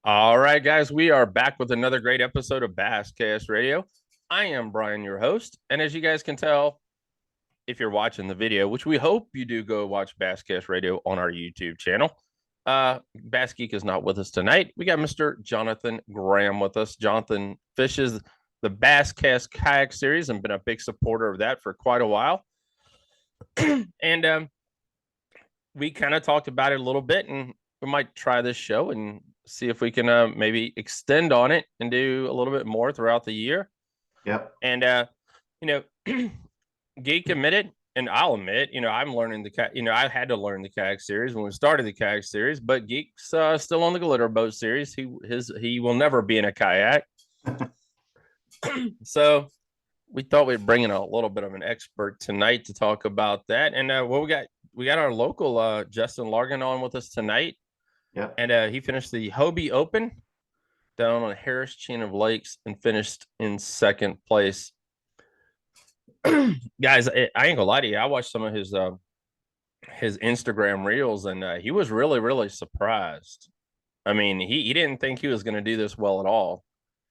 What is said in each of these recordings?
All right, guys, we are back with another great episode of Basscast Radio. I am Brian, your host. And as you guys can tell, if you're watching the video, which we hope you do go watch Basscast Radio on our YouTube channel. Bass Geek is not with us tonight. We got Mr. Jonathan Graham with us. Jonathan fishes the Basscast Kayak series and been a big supporter of that for quite a while. and we kind of talked about it a little bit, and we might try this show and see if we can maybe extend on it and do a little bit more throughout the year. Yep. And you know, Geek admitted, and I'll admit, I'm learning I had to learn the kayak series when we started the kayak series, but Geek's still on the glitter boat series. He will never be in a kayak. So we thought we'd bring in a little bit of an expert tonight to talk about that. And we got our local Justin Largiin on with us tonight. Yep. And he finished the Hoobie Open down on Harris Chain of Lakes and finished in second place. Guys, I ain't gonna lie to you. I watched some of his Instagram reels, and he was really, really surprised. I mean, he didn't think he was going to do this well at all.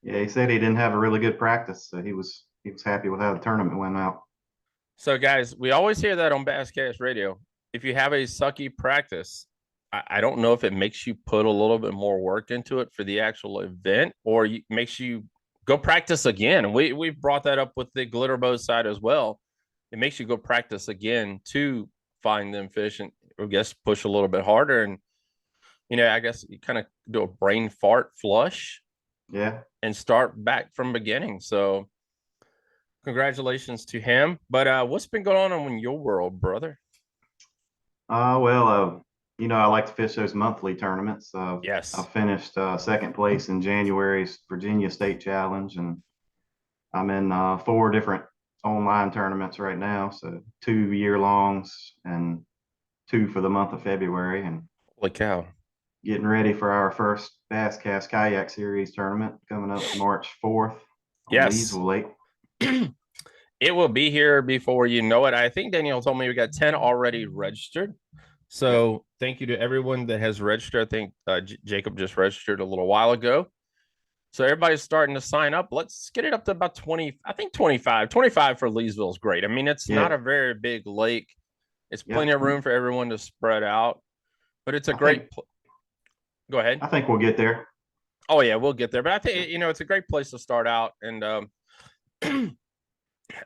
Yeah, he said he didn't have a really good practice, so he was happy with how the tournament went out. So, guys, we always hear that on Basscast Radio. If you have a sucky practice, I don't know if it makes you put a little bit more work into it for the actual event, or makes you go practice again. We've brought that up with the glitter bow side as well. It makes you go practice again to find them fish and I guess push a little bit harder. And I guess you kind of do a brain fart flush. Yeah. And start back from beginning. So congratulations to him. But what's been going on in your world, brother? Well, I like to fish those monthly tournaments. Yes. I finished second place in January's Virginia State Challenge, and I'm in 4 different online tournaments right now. So 2 year-longs and 2 for the month of February. And holy cow. Getting ready for our first Basscast Kayak Series tournament coming up March 4th on Leesville Lake. It will be here before you know it. I think Danielle told me we got 10 already registered. So thank you to everyone that has registered. I think Jacob just registered a little while ago. So everybody's starting to sign up. Let's get it up to about 20. I think 25. 25 for Leesville is great. I mean, it's not a very big lake. It's plenty of room for everyone to spread out. But it's a great Go ahead. I think we'll get there. Oh, yeah, we'll get there. But I think, it's a great place to start out. And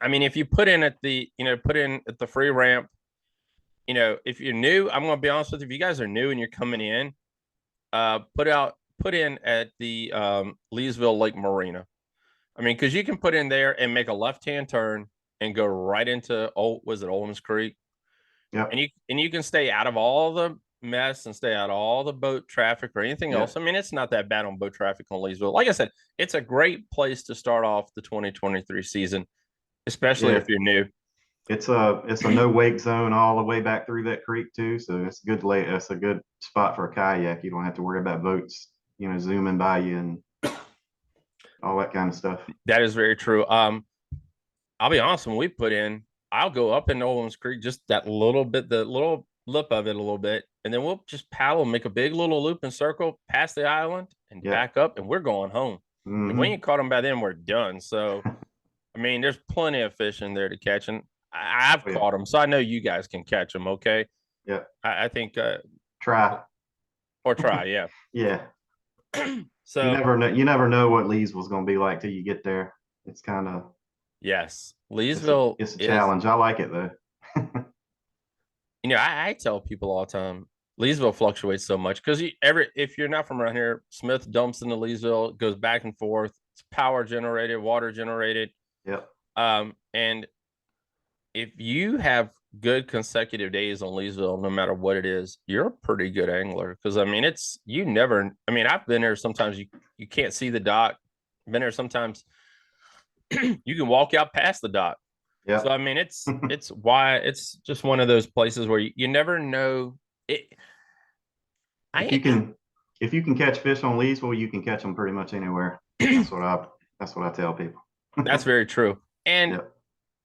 I mean, if you put in at the free ramp, if you're new, I'm going to be honest with you. If you guys are new and you're coming in, put in at the Leesville Lake Marina. I mean, because you can put in there and make a left-hand turn and go right into Olms Creek. Yeah. And you can stay out of all the mess and stay out of all the boat traffic or anything else. I mean, it's not that bad on boat traffic on Leesville. Like I said, it's a great place to start off the 2023 season, especially if you're new. It's a no wake zone all the way back through that creek too, so it's a good spot for a kayak. You don't have to worry about boats, zooming by you and all that kind of stuff. That is very true. I'll be honest, when we put in, I'll go up in Olms Creek just that little bit, the little lip of it a little bit, and then we'll just paddle, make a big little loop and circle past the island and back up, and we're going home. Mm-hmm. If we ain't caught them by then, we're done. So, I mean, there's plenty of fish in there to catch, and I've caught them, so I know you guys can catch them. Okay. Yeah. I think try, yeah. Yeah. So you never know what Leesville's going to be like till you get there. It's kind of Leesville. It's a challenge. I like it though. I tell people all the time, Leesville fluctuates so much because if you're not from around here, Smith dumps into Leesville, goes back and forth. It's power generated, water generated. Yep. And if you have good consecutive days on Leesville, no matter what it is, you're a pretty good angler. Because I mean, I've been there. Sometimes you can't see the dock. Been there sometimes. You can walk out past the dock. Yeah. So I mean, it's just one of those places where you never know it. If you can catch fish on Leesville, you can catch them pretty much anywhere. That's what I tell people. That's very true. And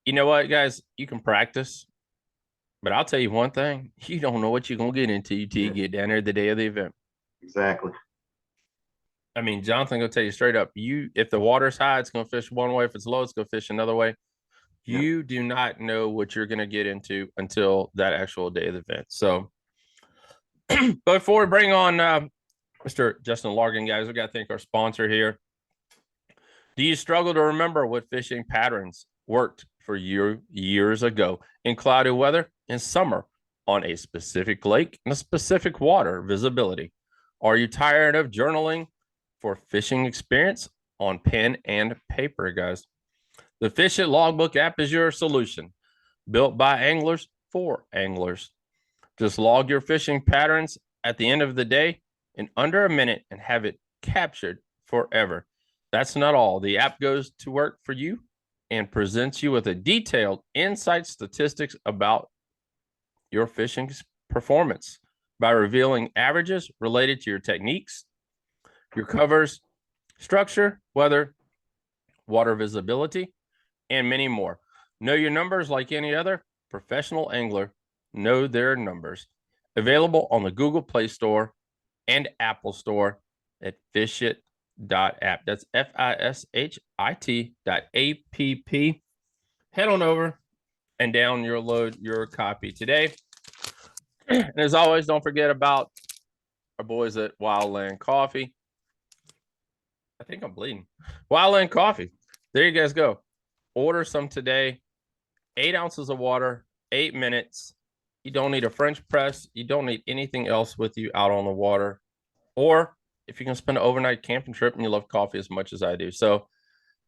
you know what, guys, you can practice, but I'll tell you one thing: you don't know what you're gonna get into until you get down there the day of the event. Exactly. I mean, Jonathan gonna tell you straight up, if the water's high, it's gonna fish one way. If it's low, it's gonna fish another way. Yep. You do not know what you're gonna get into until that actual day of the event. So before we bring on Mr. Justin Largiin, guys, we got to thank our sponsor here. Do you struggle to remember what fishing patterns worked for you years ago in cloudy weather, in summer, on a specific lake, in a specific water visibility? Are you tired of journaling for fishing experience on pen and paper, guys? The Fish It Logbook app is your solution, built by anglers for anglers. Just log your fishing patterns at the end of the day in under a minute and have it captured forever. That's not all. The app goes to work for you and presents you with a detailed insight statistics about your fishing performance by revealing averages related to your techniques, your covers, structure, weather, water visibility, and many more. Know your numbers like any other professional angler. Know their numbers. Available on the Google Play Store and Apple Store at fishit.app. That's FISHIT.app. Head on over and download your copy today. And as always, don't forget about our boys at Wildland Coffee. I think I'm bleeding. Wildland Coffee. There you guys go. Order some today. 8 ounces of water, 8 minutes. You don't need a French press. You don't need anything else with you out on the water. Or if you can spend an overnight camping trip and you love coffee as much as I do. So,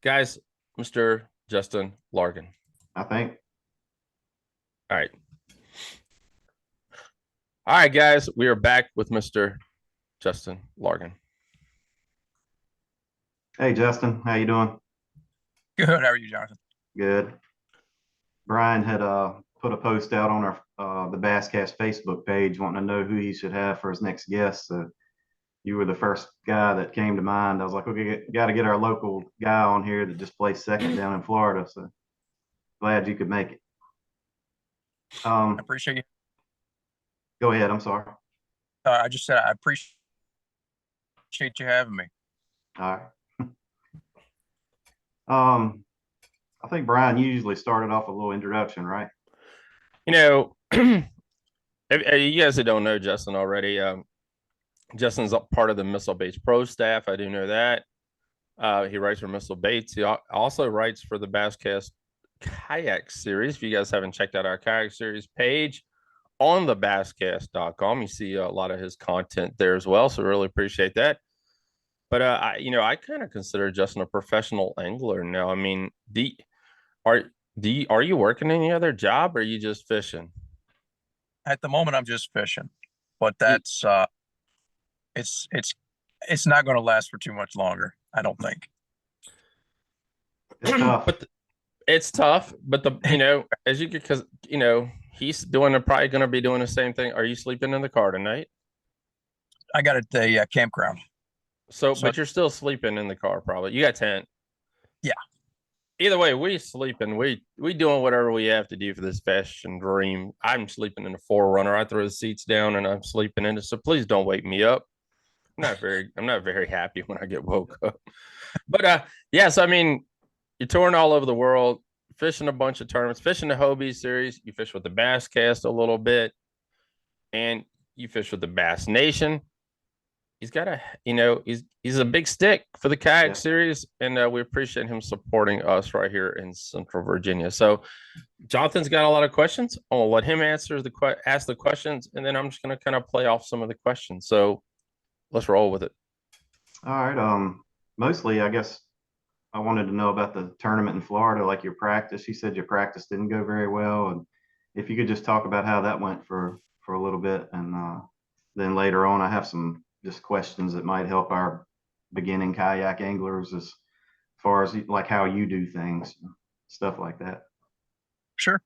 guys, Mr. Justin Largiin. I think. All right. All right, guys, we are back with Mr. Justin Largiin. Hey, Justin, how you doing? Good. How are you, Jonathan? Good. Brian had put a post out on the Basscast Facebook page wanting to know who he should have for his next guest. So you were the first guy that came to mind. I was like, okay, got to get our local guy on here that just plays second down in Florida. So glad you could make it. I appreciate you. Go ahead. I'm sorry. I just said I appreciate you having me. All right. I think Brian usually started off a little introduction, right? You know, you guys that don't know Justin already, Justin's a part of the Missile Baits Pro staff. I do know that. He writes for Missile Baits. He also writes for the Basscast Kayak series. If you guys haven't checked out our Kayak series page on the basscast.com, you see a lot of his content there as well. So really appreciate that. But I kind of consider Justin a professional angler now. I mean, are you working any other job or are you just fishing? At the moment, I'm just fishing, but that's it's not going to last for too much longer. I don't think. It's tough. But it's tough. But as you because he's probably going to be doing the same thing. Are you sleeping in the car tonight? I got at the campground. So, but you're still sleeping in the car, probably. You got tent. Yeah. Either way, we sleeping. We doing whatever we have to do for this fashion dream. I'm sleeping in a 4Runner. I throw the seats down and I'm sleeping in it. So please don't wake me up. I'm not very happy when I get woke up. But yes, I mean, you're touring all over the world, fishing a bunch of tournaments, fishing the Hoobie series. You fish with the Basscast a little bit, and you fish with the Bass Nation. He's got he's a big stick for the Kayak series, and we appreciate him supporting us right here in Central Virginia. So Jonathan's got a lot of questions. I'll let him ask the questions, and then I'm just going to kind of play off some of the questions. So let's roll with it. All right. Mostly, I guess I wanted to know about the tournament in Florida, like your practice. You said your practice didn't go very well, and if you could just talk about how that went for a little bit, and then later on, I have some just questions that might help our beginning kayak anglers as far as like how you do things, stuff like that. Sure.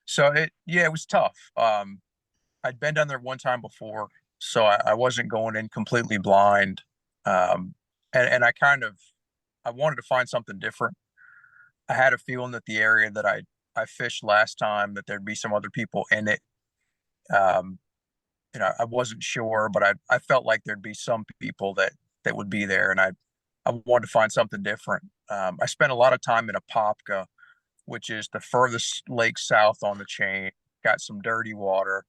So it was tough. I'd been down there one time before, so I wasn't going in completely blind. And I wanted to find something different. I had a feeling that the area that I fished last time, that there'd be some other people in it. I wasn't sure, but I felt like there'd be some people that that would be there, and I wanted to find something different. I spent a lot of time in Apopka, which is the furthest lake south on the chain. Got some dirty water,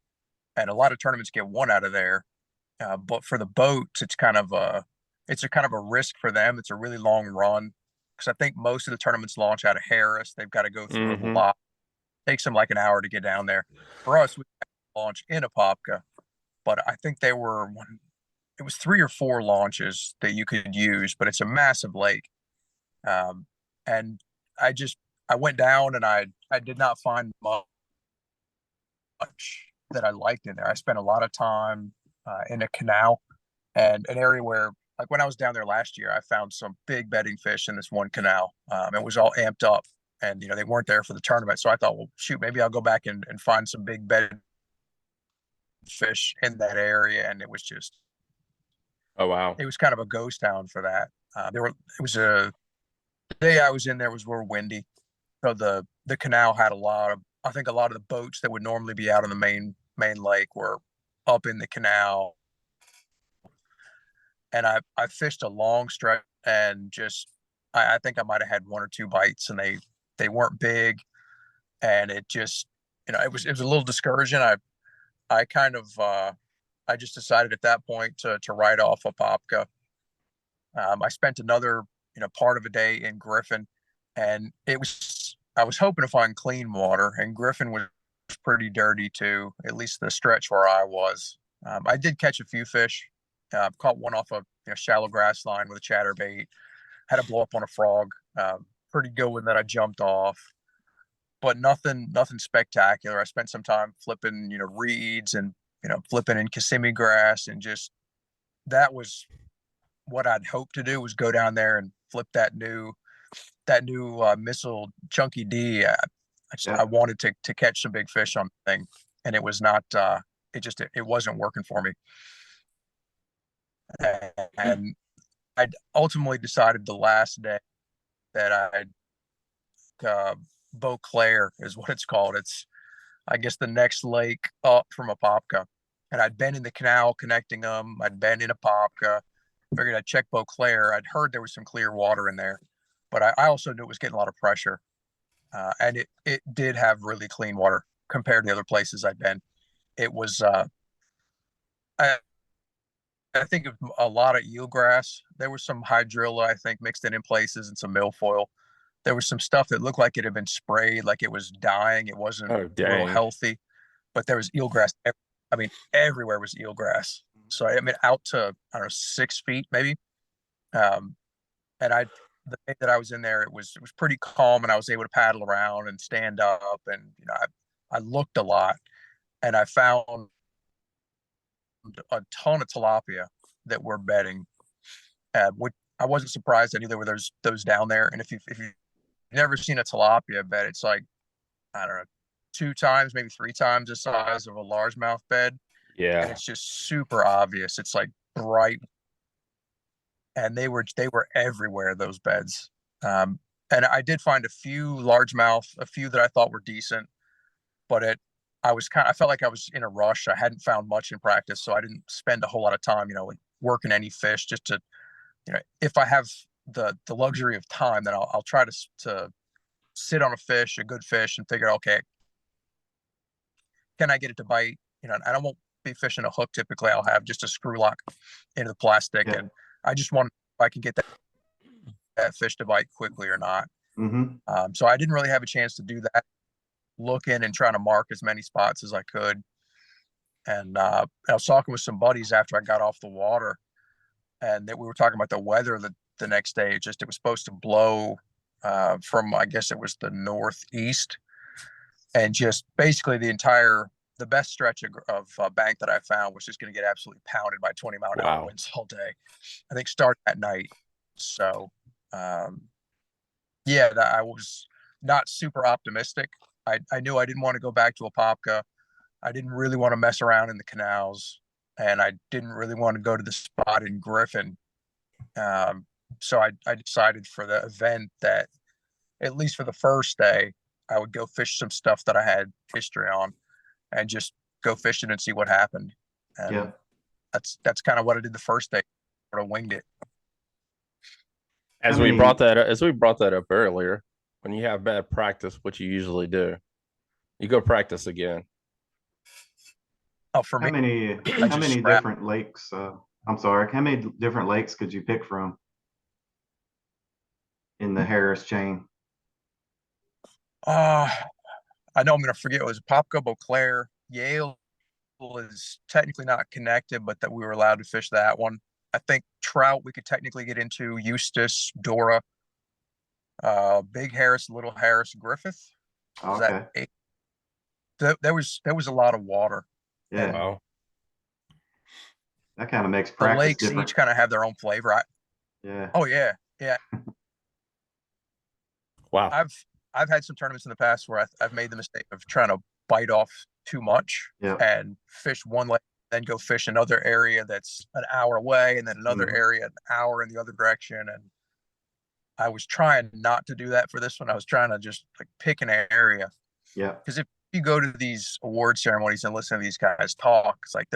and a lot of tournaments get one out of there. But for the boats, it's a kind of a risk for them. It's a really long run because I think most of the tournaments launch out of Harris. They've got to go through a lot. It takes them like an hour to get down there. For us, we launch in Apopka, but I think it was 3 or 4 launches that you could use, but it's a massive lake. And I went down and I did not find much that I liked in there. I spent a lot of time in a canal and an area where, like when I was down there last year, I found some big bedding fish in this one canal. It was all amped up, and they weren't there for the tournament. So I thought, well, shoot, maybe I'll go back and find some big bedding fish in that area. And it was just, Oh wow. it was kind of a ghost town for that. It was a day I was in there was real windy. So the canal had I think a lot of the boats that would normally be out on the main lake were up in the canal. And I fished a long stretch and I think I might have had 1 or 2 bites, and they weren't big, and it just, it was a little discouraging. I kind of I just decided at that point to write off Apopka. I spent another part of a day in Griffin, and I was hoping to find clean water, and Griffin was pretty dirty too, at least the stretch where I was. I did catch a few fish. Caught one off a shallow grass line with a chatterbait. Had a blow up on a frog. Pretty good one that I jumped off, but nothing spectacular. I spent some time flipping reeds and flipping in Kissimmee grass, and just that was what I'd hoped to do, was go down there and flip that new missile chunky D. I wanted to catch some big fish on the thing, and it was not. It wasn't working for me. And I ultimately decided the last day that Beauclair is what it's called. It's, I guess, the next lake up from Apopka. And I'd been in the canal connecting them. I'd been in Apopka. Figured I'd check Beauclair. I'd heard there was some clear water in there, but I also knew it was getting a lot of pressure. And it did have really clean water compared to the other places I'd been. It was, I think of a lot of eelgrass. There was some hydrilla, I think, mixed in places, and some milfoil. There was some stuff that looked like it had been sprayed, like it was dying. It wasn't real healthy, but there was eelgrass. I mean, everywhere was eelgrass. So I mean, out to, I don't know, 6 feet maybe. And the day that I was in there, it was pretty calm, and I was able to paddle around and stand up, and I looked a lot, and I found a ton of tilapia that were bedding. Which I wasn't surprised. I knew there were those down there. And if you've never seen a tilapia bed, it's like, I don't know, 2 times, maybe 3 times the size of a largemouth bed. Yeah. And it's just super obvious. It's like bright, and they were everywhere, those beds. And I did find a few largemouth, a few that I thought were decent, but I felt like I was in a rush. I hadn't found much in practice, so I didn't spend a whole lot of time, working any fish, just to, if I have the luxury of time, then I'll try to sit on a good fish, and figure, okay, can I get it to bite? And I won't be fishing a hook. Typically, I'll have just a screw lock into the plastic, and I just want, if I can get that fish to bite quickly or not. So I didn't really have a chance to do that, looking and trying to mark as many spots as I could. And I was talking with some buddies after I got off the water, and that we were talking about the weather the next day. It was supposed to blow from, I guess it was the northeast, and just basically the best stretch of bank that I found was just going to get absolutely pounded by 20-mile-an-hour winds all day. I think start at night. So yeah, I was not super optimistic. I knew I didn't want to go back to Apopka. I didn't really want to mess around in the canals, and I didn't really want to go to the spot in Griffin. So I decided for the event that, at least for the first day, I would go fish some stuff that I had history on, and just go fishing and see what happened. And that's kind of what I did the first day. Sort of winged it. As we brought that up earlier, when you have bad practice, what you usually do, you go practice again. Oh, for How me, many I how just many scrap. different lakes? I'm sorry. How many different lakes could you pick from in the Harris chain? Uh, I know I'm going to forget. It was Popka, Beauclair, Yale is technically not connected, but that we were allowed to fish that one. I think trout we could technically get into Eustis, Dora, Big Harris, Little Harris, Griffith. Was that Okay. 8? There was a lot of water, Yeah. and Wow. That kind of makes the practice lakes different. each kind of have their own flavor. Yeah. Oh yeah, yeah. Wow. I've had some tournaments in the past where I've made the mistake of trying to bite off too much Yeah. and fish one lake, then go fish another area that's an hour away, and then another Mhm. area an hour in the other direction. And I was trying not to do that for this one. I was trying to just like pick an area, Yeah. because if you go to these award ceremonies and listen to these guys talk, it's like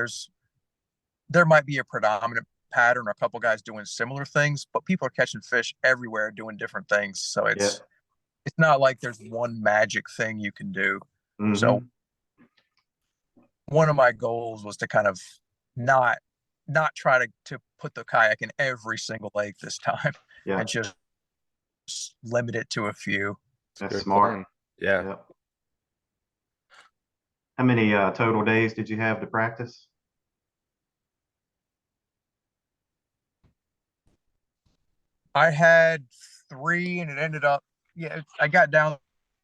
there might be a predominant pattern or a couple guys doing similar things, but people are catching fish everywhere doing different things. So Yeah. it's not like there's one magic thing you can do. So Hmm. one of my goals was to kind of not try to put the kayak in every single lake this time, Yeah. and just limit it to a few. That's Good smart. plan. Yeah. Yeah. How many total days did you have to practice? I had 3, and it ended up, yeah, I got down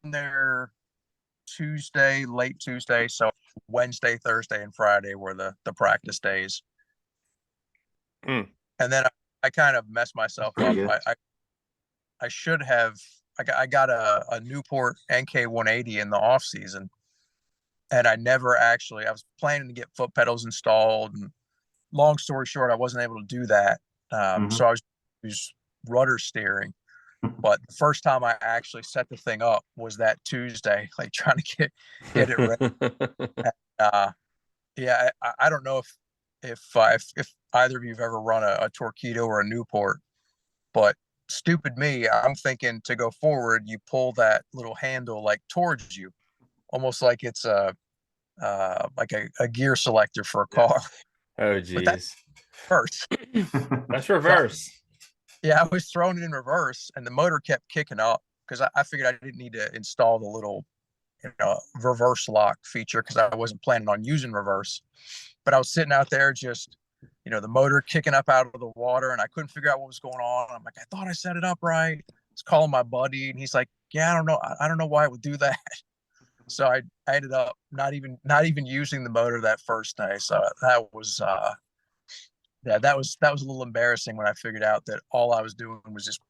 there Tuesday, late Tuesday. So Wednesday, Thursday, and Friday were the practice days. Mm. And then I kind of messed myself Pretty up. good. I should have, I got a Newport NK 180 in the off season, and I never actually, I was planning to get foot pedals installed. And long story short, I wasn't able to do that. So Hmm. I was rudder steering. But the first time I actually set the thing up was that Tuesday, like trying to get it ready. Uh, yeah, I don't know if either of you've ever run a Torpedo or a Newport, but stupid me, I'm thinking to go forward, you pull that little handle like towards you, almost like it's like a gear selector for a Yeah. car. Oh, But that's geez. reverse. That's So reverse. yeah, I was throwing it in reverse, and the motor kept kicking up because I figured I didn't need to install the little reverse lock feature because I wasn't planning on using reverse. But I was sitting out there just, the motor kicking up out of the water, and I couldn't figure out what was going on. I'm like, I thought I set it up right. I was calling my buddy, and he's like, yeah, I don't know. I don't know why it would do that. So I ended up not even using the motor that first day. So that was yeah, that was a little embarrassing when I figured out that all I was doing was just,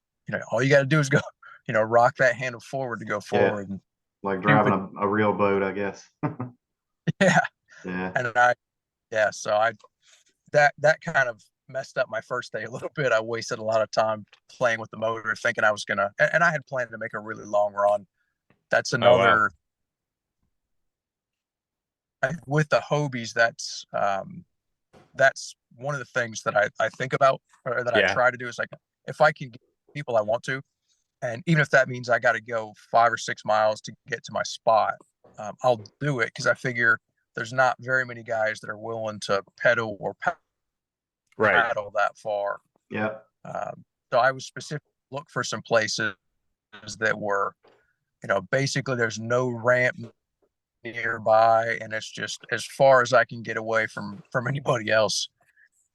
all you got to do is go, rock that handle forward to go Yeah. forward. And Like stupid. driving a real boat, I guess. Yeah. Yeah. And yeah, so that kind of messed up my first day a little bit. I wasted a lot of time playing with the motor, thinking I was and I had planned to make a really long run. That's Oh, wow. another, with the Hobies. That's one of the things that I think about, or that I Yeah. try to do, is like, if I can get people I want to, and even if that means I got to go 5 or 6 miles to get to my spot, I'll do it, because I figure there's not very many guys that are willing to pedal or Right. paddle that far. Yeah. So I was specific look for some places that were, basically there's no ramp nearby, and it's just as far as I can get away from anybody else.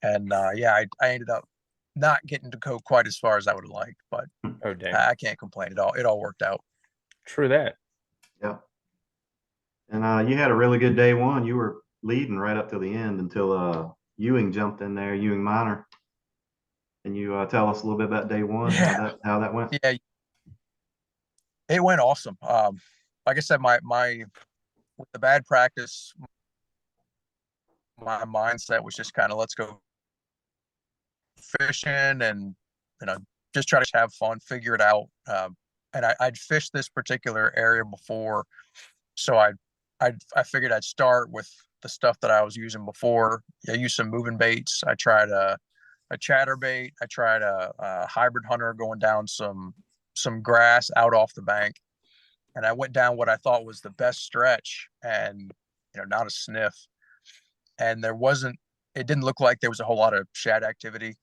And yeah, I ended up not getting to go quite as far as I would have liked, but Oh, dang. I can't complain at all. It all worked out. True that. Yeah. And you had a really good day one. You were leading right up to the end until Ewing jumped in there, Ewing Minor. Can you tell us a little bit about day one, Yeah, how that went? yeah, it went awesome. Like I said, my with the bad practice, my mindset was just kind of, let's go fishing, and just try to have fun, figure it out. And I'd fished this particular area before, so I figured I'd start with the stuff that I was using before. I used some moving baits. I tried chatterbait. I tried a hybrid hunter going down some grass out off the bank, and I went down what I thought was the best stretch, and not a sniff. And it didn't look like there was a whole lot of shad activity.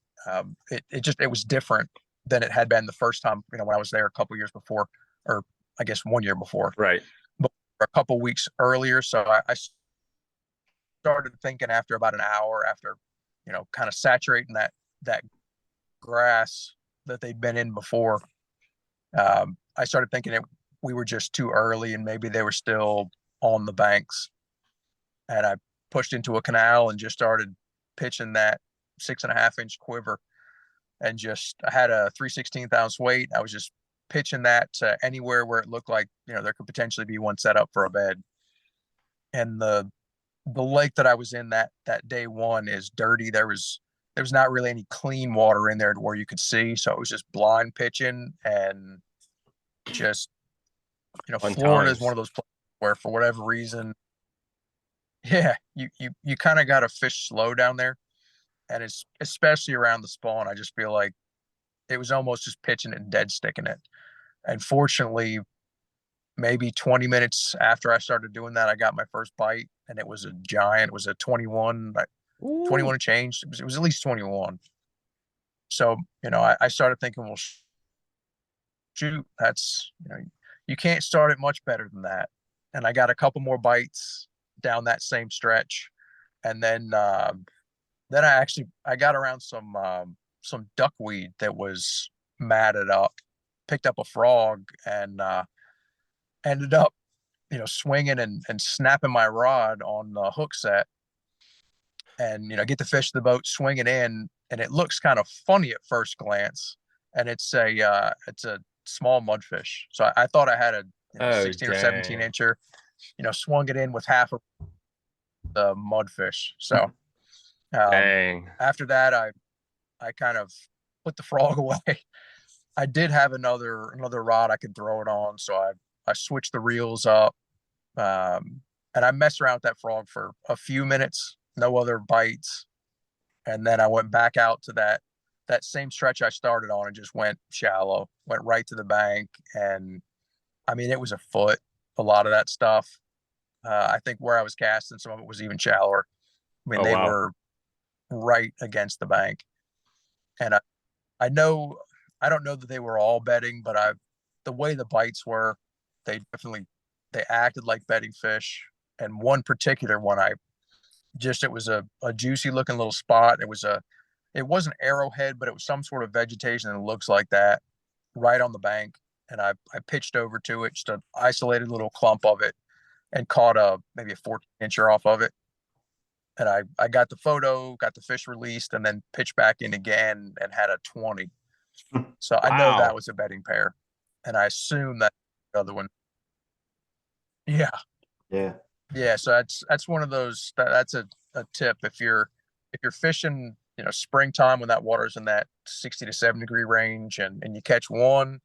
It was different than it had been the first time, when I was there a couple years before, or I guess 1 year before. Right. But a couple weeks earlier. So I started thinking after about an hour, after, kind of saturating that grass that they'd been in before. I started thinking we were just too early and maybe they were still on the banks. And I pushed into a canal and just started pitching that 6.5-inch quiver, and I had a 3/16 ounce weight. I was just pitching that to anywhere where it looked like, there could potentially be one set up for a bed. And the lake that I was in that day one is dirty. There was not really any clean water in there to where you could see. So it was just blind pitching, and just, Florida is one of those places where for whatever reason, yeah, you kind of got to fish slow down there. And it's especially around the spawn. I just feel like it was almost just pitching it and dead sticking it. And fortunately, maybe 20 minutes after I started doing that, I got my first bite, and it was a giant. It was a 21 and change. It was at least 21. So, I started thinking, well, shoot, that's, you can't start it much better than that. And I got a couple more bites down that same stretch. And then I got around some duckweed that was matted up, picked up a frog, and ended up, swinging and snapping my rod on the hook set, and, get the fish to the boat, swinging in, and it looks kind of funny at first glance. And it's a small mudfish. So I thought I had a 16 or 17 incher, swung it in with half of the mudfish. So after that, I kind of put the frog away. I did have another rod I could throw it on, so I switched the reels up, and I messed around with that frog for a few minutes, no other bites, and then I went back out to that same stretch I started on and just went shallow, went right to the bank, and I mean it was a foot, a lot of that stuff. I think where I was casting, some of it was even shallower. I mean, they were right against the bank, and I don't know that they were all bedding, but the way the bites were, they acted like bedding fish. And one particular one, it was a juicy looking little spot. It wasn't arrowhead, but it was some sort of vegetation that looks like that right on the bank. And I pitched over to it, just an isolated little clump of it, and caught maybe a 14-incher off of it. And I got the photo, got the fish released, and then pitched back in again and had a 20. So I know that was a bedding pair, and I assume that the other one. Yeah. So that's one of those. That's a tip if you're fishing, springtime when that water's in that 60 to 70 degree range, and you catch one,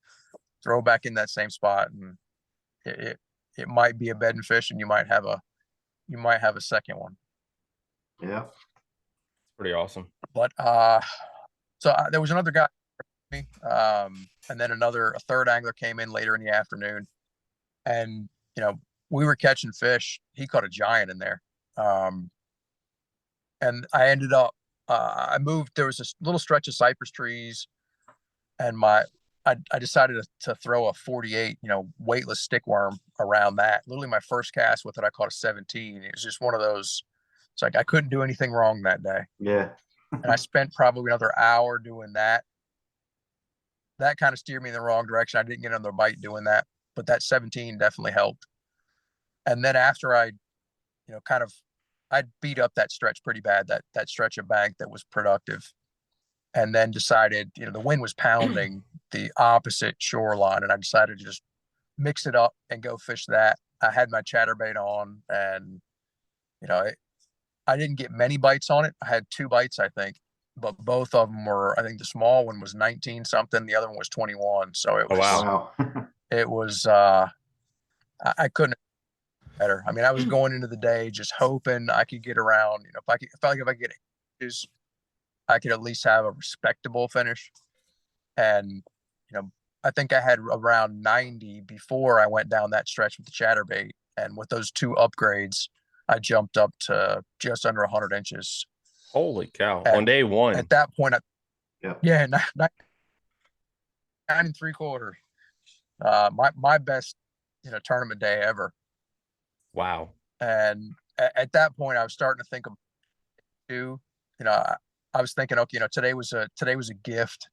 throw back in that same spot, and it might be a bedding fish, and you might have a second one. Yeah. Pretty awesome. But there was another guy, and then a third angler came in later in the afternoon, and we were catching fish. He caught a giant in there, and I ended up I moved. There was this little stretch of cypress trees, and I decided to throw a 48, weightless stickworm around that. Literally my first cast with it, I caught a 17. It was just one of those. It's like I couldn't do anything wrong that day. Yeah. And I spent probably another hour doing that. That kind of steered me in the wrong direction. I didn't get another bite doing that, but that 17 definitely helped. And then after I beat up that stretch pretty bad, that stretch of bank that was productive, and then decided, the wind was pounding the opposite shoreline, and I decided to just mix it up and go fish that. I had my chatterbait on, and, I didn't get many bites on it. I had 2 bites, I think, but both of them were, I think the small one was 19 something. The other one was 21. So it was, wow. It was, I couldn't have better. I mean, I was going into the day just hoping I could get around, if I could get inches, I could at least have a respectable finish. And, I think I had around 90 before I went down that stretch with the chatterbait. And with those 2 upgrades, I jumped up to just under 100 inches. Holy cow. And on day one. At that point, Yeah. yeah, 9 3/4. My best, tournament day ever. Wow. And at that point, I was starting to think of I was thinking, okay, today was a gift.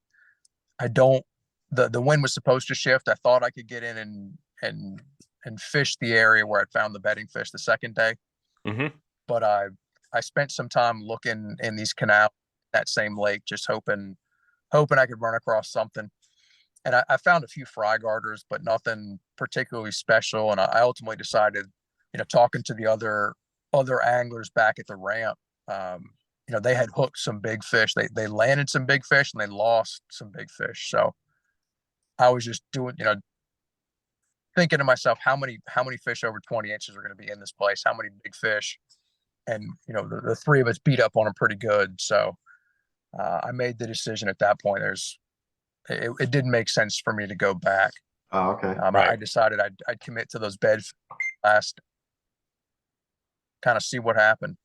The wind was supposed to shift. I thought I could get in and fish the area where I'd found the bedding fish the second day. Mm-hmm. But I spent some time looking in these canals, that same lake, just hoping I could run across something. And I found a few fry garters, but nothing particularly special. And I ultimately decided, talking to the other anglers back at the ramp, they had hooked some big fish. They landed some big fish and they lost some big fish. So I was just doing, thinking to myself, how many fish over 20 inches are going to be in this place? How many big fish? And, the 3 of us beat up on them pretty good. So I made the decision at that point. It didn't make sense for me to go back. Oh, okay. Right. I decided I'd commit to those bed last, kind of see what happened.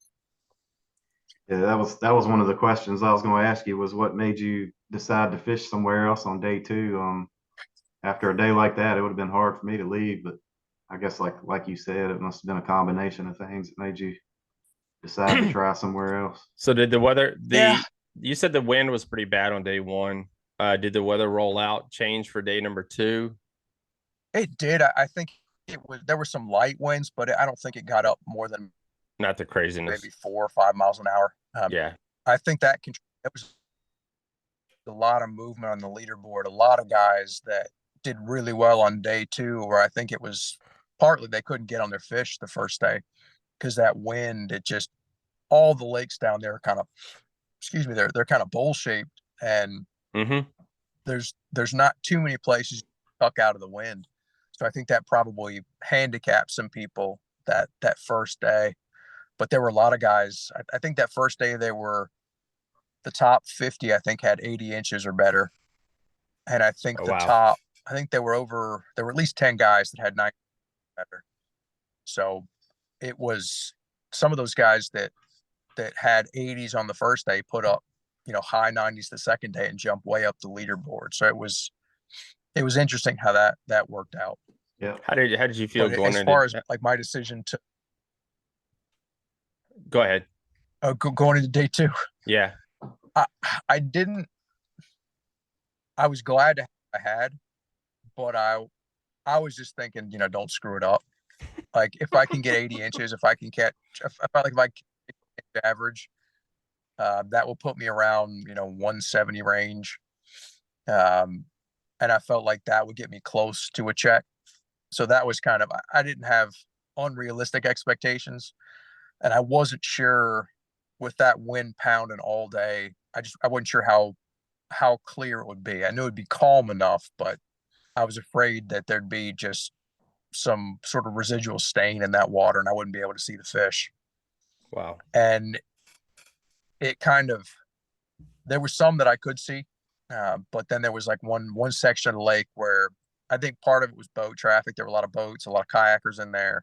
Yeah, that was one of the questions I was going to ask you, was what made you decide to fish somewhere else on day 2? After a day like that, it would have been hard for me to leave, but I guess like you said, it must have been a combination of things that made you decide to try somewhere else. So did the weather, Yeah. you said the wind was pretty bad on day 1. Did the weather roll out change for day number 2? It did. I think there were some light winds, but I don't think it got up more than Not the craziness. maybe 4 or 5 miles an hour. Yeah. I think that was a lot of movement on the leaderboard. A lot of guys that did really well on day 2, where I think it was partly they couldn't get on their fish the first day because that wind, all the lakes down there are kind of, they're kind of bowl shaped, and Mm-hmm. there's not too many places tuck out of the wind. So I think that probably handicapped some people that first day. But there were a lot of guys. I think that first day the top 50, I think, had 80 inches or better. And I think Oh, wow. there were at least 10 guys that had 90 or better. So it was some of those guys that had 80s on the first day put up, high 90s the second day and jumped way up the leaderboard. So it was interesting how that worked out. Yeah. How did you feel But going as into? far as like my decision to Go ahead. going into day 2, Yeah. I didn't. I was glad I had, but I was just thinking, don't screw it up. Like if I can get 80 inches, if I can catch, if I can average, that will put me around 170 range, and I felt like that would get me close to a check. So that was kind of, I didn't have unrealistic expectations, and I wasn't sure with that wind pounding all day. I wasn't sure how clear it would be. I knew it'd be calm enough, but I was afraid that there'd be just some sort of residual stain in that water and I wouldn't be able to see the fish. Wow. And it kind of, there were some that I could see, but then there was like one section of the lake where I think part of it was boat traffic. There were a lot of boats, a lot of kayakers in there,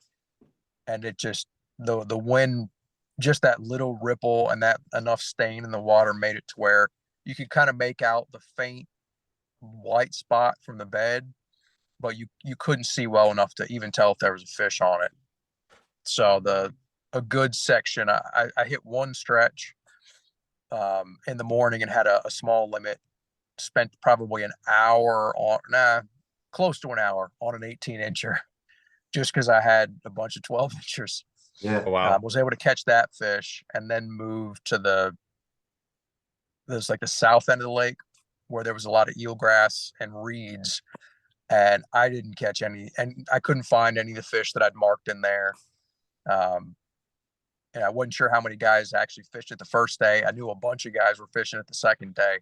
and it just the wind, just that little ripple and that enough stain in the water made it to where you could kind of make out the faint white spot from the bed, but you couldn't see well enough to even tell if there was a fish on it. So a good section, I hit one stretch in the morning and had a small limit. Spent probably an hour close to an hour on an 18 incher, just because I had a bunch of 12 inchers. Yeah. Oh, wow. Was able to catch that fish and then move to there's like the south end of the lake where there was a lot of eelgrass and reeds, and I didn't catch any, and I couldn't find any of the fish that I'd marked in there. And I wasn't sure how many guys actually fished it the first day. I knew a bunch of guys were fishing it the second day,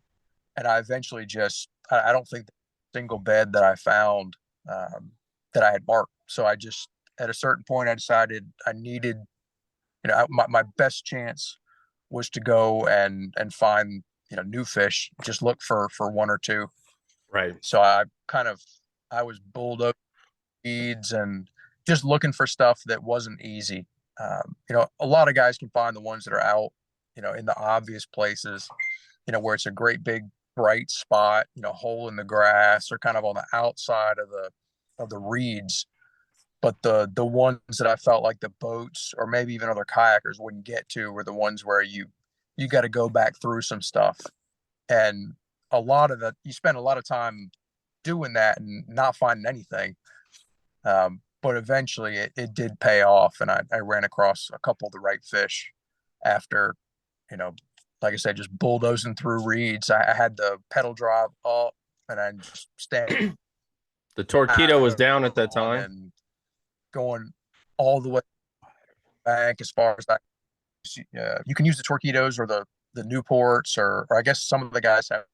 and I eventually I don't think the single bed that I found that I had marked. So I just, at a certain point, I decided I needed, my best chance was to go and find new fish, just look for one or two. Right. So I was bulldog feeds and just looking for stuff that wasn't easy. A lot of guys can find the ones that are out, in the obvious places, where it's a great big bright spot, hole in the grass or kind of on the outside of the reeds. But the ones that I felt like the boats or maybe even other kayakers wouldn't get to were the ones where you got to go back through some stuff. And a lot of you spend a lot of time doing that and not finding anything. But eventually it did pay off, and I ran across a couple of the right fish after, like I said, just bulldozing through reeds. I had the pedal drive up and I just stand. The Torpedo was down at that time. And going all the way back as far as that. You can use the Torpedoes or the Newports, or I guess some of the guys have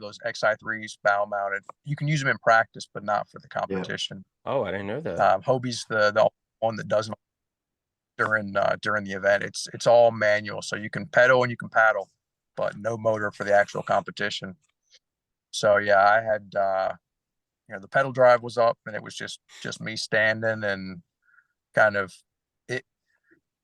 those XI3s bow mounted. You can use them in practice, but not for the competition. Yeah. Oh, I didn't know that. Hobie's the one that doesn't during the event. It's all manual, so you can pedal and you can paddle, but no motor for the actual competition. So yeah, I had the pedal drive was up, and it was just me standing and kind of it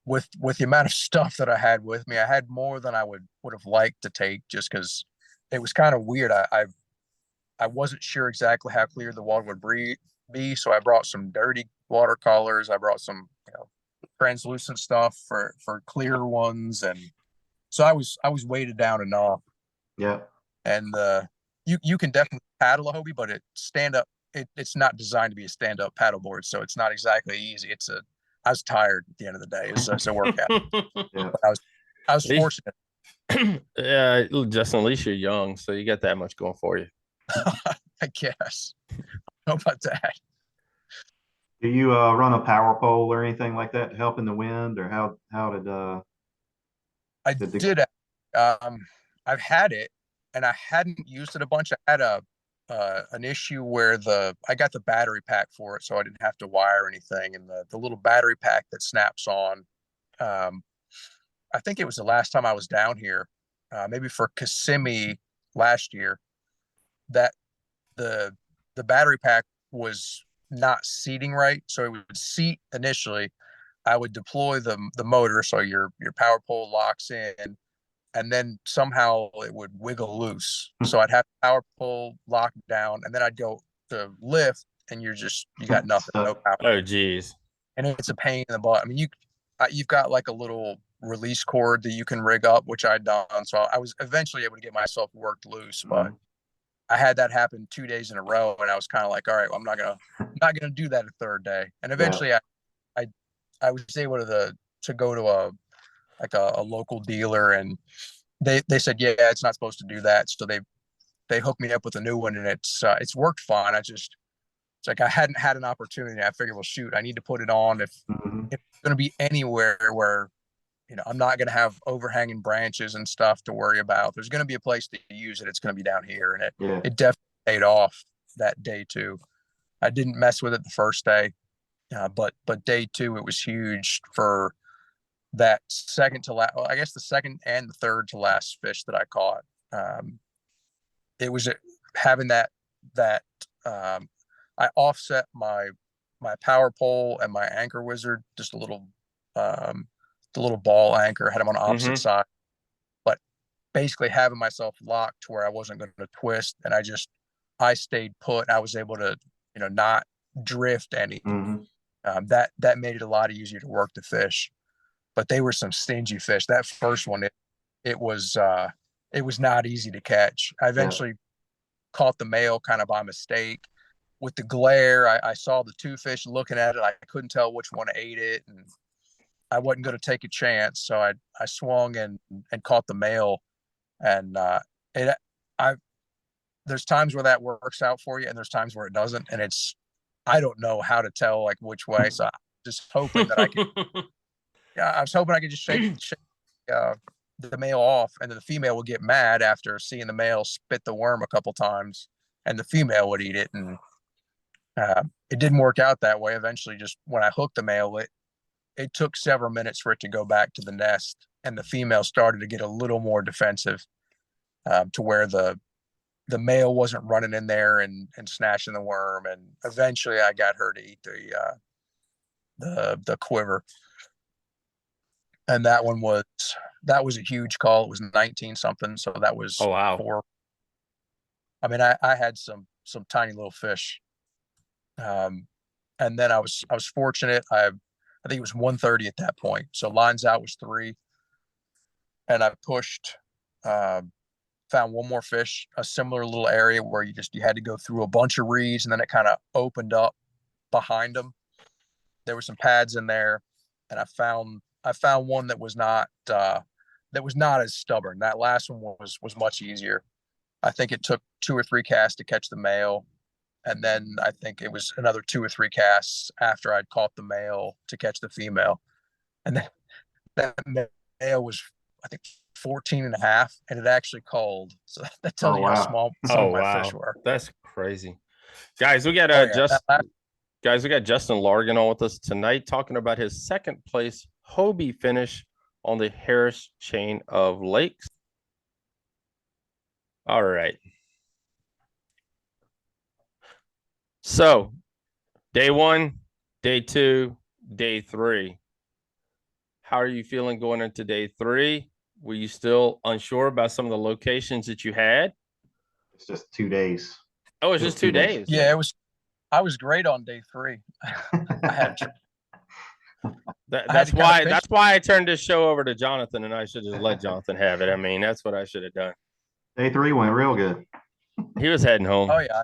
with the amount of stuff that I had with me. I had more than I would have liked to take, just because it was kind of weird. I wasn't sure exactly how clear the water would be, so I brought some dirty watercolors. I brought some translucent stuff for clear ones, and so I was weighted down enough. Yeah. And you can definitely paddle a Hobie, but it's not designed to be a stand-up paddleboard, so it's not exactly easy. I was tired at the end of the day. It's a workout. Yeah. But I was fortunate. Yeah, Justin, at least you're young, so you got that much going for you. I guess. How about that? Do you run a power pole or anything like that to help in the wind, or how did I did. I've had it, and I hadn't used it a bunch. I had an issue where I got the battery pack for it, so I didn't have to wire anything, and the little battery pack that snaps on. I think it was the last time I was down here, maybe for Kissimmee last year, that the battery pack was not seating right. So it would seat initially. I would deploy the motor, so your power pole locks in, and then somehow it would wiggle loose. So I'd have the power pole locked down, and then I'd go to lift, and you got nothing, no power. Oh, geez. And it's a pain in the butt. I mean, you've got like a little release cord that you can rig up, which I'd done. So I was eventually able to get myself worked loose, but I had that happen 2 days in a row, and I was kind of like, all right, well, I'm not gonna do that a third day. And eventually, I was able to go to a local dealer, and they said, yeah, it's not supposed to do that. So they hooked me up with a new one, and it's worked fine. It's like I hadn't had an opportunity. I figured, well, shoot, I need to put it on if it's going to be anywhere where I'm not going to have overhanging branches and stuff to worry about. There's going to be a place to use it. It's going to be down here, and it definitely paid off that day too. I didn't mess with it the first day, but day two it was huge for that second to last. Well, I guess the second and the third to last fish that I caught. It was having that. I offset my power pole and my anchor wizard, just a little, the little ball anchor, had them on the opposite side, but basically having myself locked to where I wasn't going to twist, and I stayed put. I was able to, not drift any. That made it a lot easier to work the fish, but they were some stingy fish. That first one, it was not easy to catch. I eventually caught the male kind of by mistake. With the glare, I saw the two fish looking at it. I couldn't tell which one ate it, and I wasn't going to take a chance. So I swung and caught the male, and there's times where that works out for you, and there's times where it doesn't, and I don't know how to tell like which way. So I'm just hoping that I could. I was hoping I could just shake the male off, and then the female would get mad after seeing the male spit the worm a couple times, and the female would eat it. And it didn't work out that way. Eventually, just when I hooked the male, it took several minutes for it to go back to the nest, and the female started to get a little more defensive, to where the male wasn't running in there and snatching the worm. And eventually I got her to eat the quiver. And that was a huge call. It was 19 something. So that was Oh, wow. 4. I mean, I had some tiny little fish. And then I was fortunate. I think it was 1:30 at that point. So lines out was 3. And I pushed, found one more fish, a similar little area where you had to go through a bunch of reeds, and then it kind of opened up behind them. There were some pads in there, and I found one that was not as stubborn. That last one was much easier. I think it took 2 or 3 casts to catch the male, and then I think it was another 2 or 3 casts after I'd caught the male to catch the female. And that male was, I think, 14 and a half, and it actually called. So that tells you how small some of my fish were. That's crazy. Guys, we got we got Justin Largiin on with us tonight, talking about his second place Hoobie finish on the Harris chain of lakes. All right. So, day 1, day 2, day 3. How are you feeling going into day 3? Were you still unsure about some of the locations that you had? It's just 2 days. Oh, it's just 2 days. Yeah, I was great on day 3. I had that's why I turned this show over to Jonathan, and I should just let Jonathan have it. I mean, that's what I should have done. Day 3 went real good. He was heading home. Oh yeah.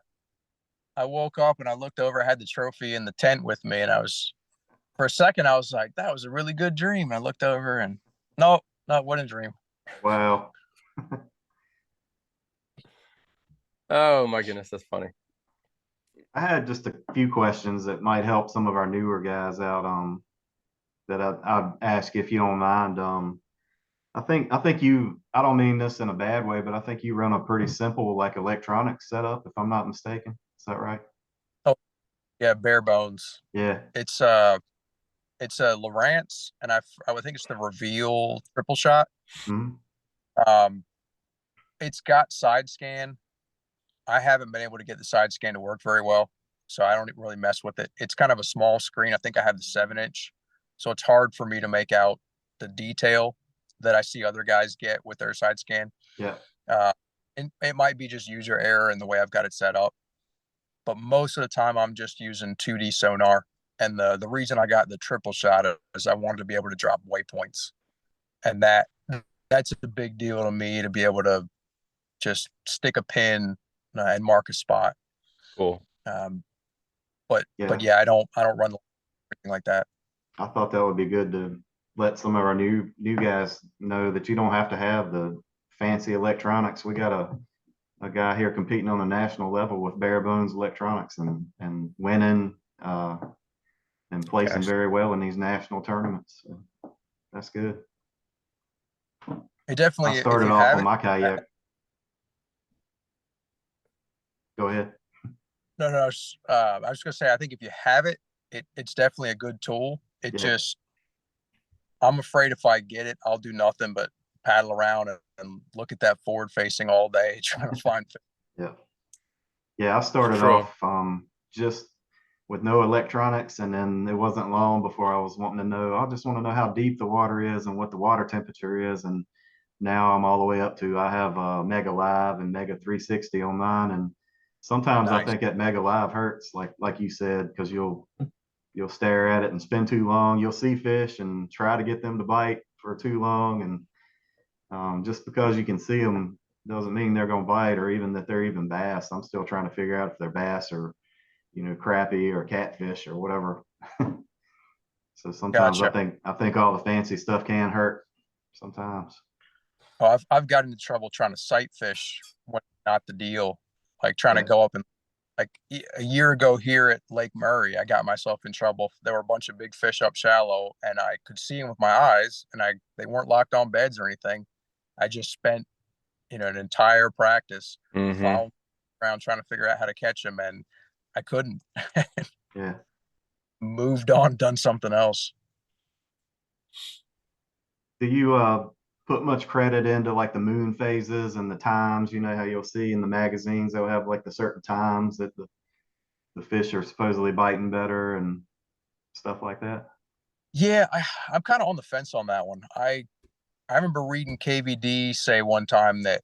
I woke up and I looked over, I had the trophy in the tent with me, and for a second I was like, that was a really good dream. I looked over and no, it wasn't a dream. Wow. Oh my goodness, that's funny. I had just a few questions that might help some of our newer guys out. That I'd ask if you don't mind. I think you. I don't mean this in a bad way, but I think you run a pretty simple electronics setup, if I'm not mistaken. Is that right? Oh, yeah, bare bones. Yeah. It's a Lowrance, and I would think it's the Reveal triple shot. Mm-hmm. It's got side scan. I haven't been able to get the side scan to work very well, so I don't really mess with it. It's kind of a small screen. I think I have the 7-inch, so it's hard for me to make out the detail that I see other guys get with their side scan. Yeah. And it might be just user error in the way I've got it set up, but most of the time I'm just using 2D sonar. And the reason I got the triple shot is I wanted to be able to drop waypoints, and that's a big deal to me, to be able to just stick a pin and mark a spot. Cool. But yeah, I don't run anything like that. I thought that would be good to let some of our new guys know that you don't have to have the fancy electronics. We got a guy here competing on the national level with bare bones electronics and winning and placing very well in these national tournaments. So that's good. It definitely. I started off on my kayak. Go ahead. No. I was gonna say, I think if you have it, it's definitely a good tool. I'm afraid if I get it, I'll do nothing but paddle around and look at that forward facing all day trying to find fish. Yeah. I started off just with no electronics, and then it wasn't long before I was wanting to know. I just want to know how deep the water is and what the water temperature is, and now I'm all the way up to, I have Mega Live and Mega 360 on mine, and sometimes I think that Mega Live hurts, like you said, because you'll stare at it and spend too long. You'll see fish and try to get them to bite for too long, and just because you can see them doesn't mean they're going to bite, or even that they're even bass. I'm still trying to figure out if they're bass or crappie or catfish or whatever. So sometimes Gotcha. I think all the fancy stuff can hurt sometimes. Oh, I've gotten into trouble trying to sight fish when not the deal, like trying to go up and, like, a year ago here at Lake Murray, I got myself in trouble. There were a bunch of big fish up shallow, and I could see them with my eyes, and they weren't locked on beds or anything. I just spent an entire practice following around trying to figure out how to catch them, and I couldn't. Moved on, done something else. do you put much credit into like the moon phases and the times? You know how you'll see in the magazines they'll have like the certain times that the fish are supposedly biting better and stuff like that. Yeah, I'm kind of on the fence on that one. I remember reading KVD say one time that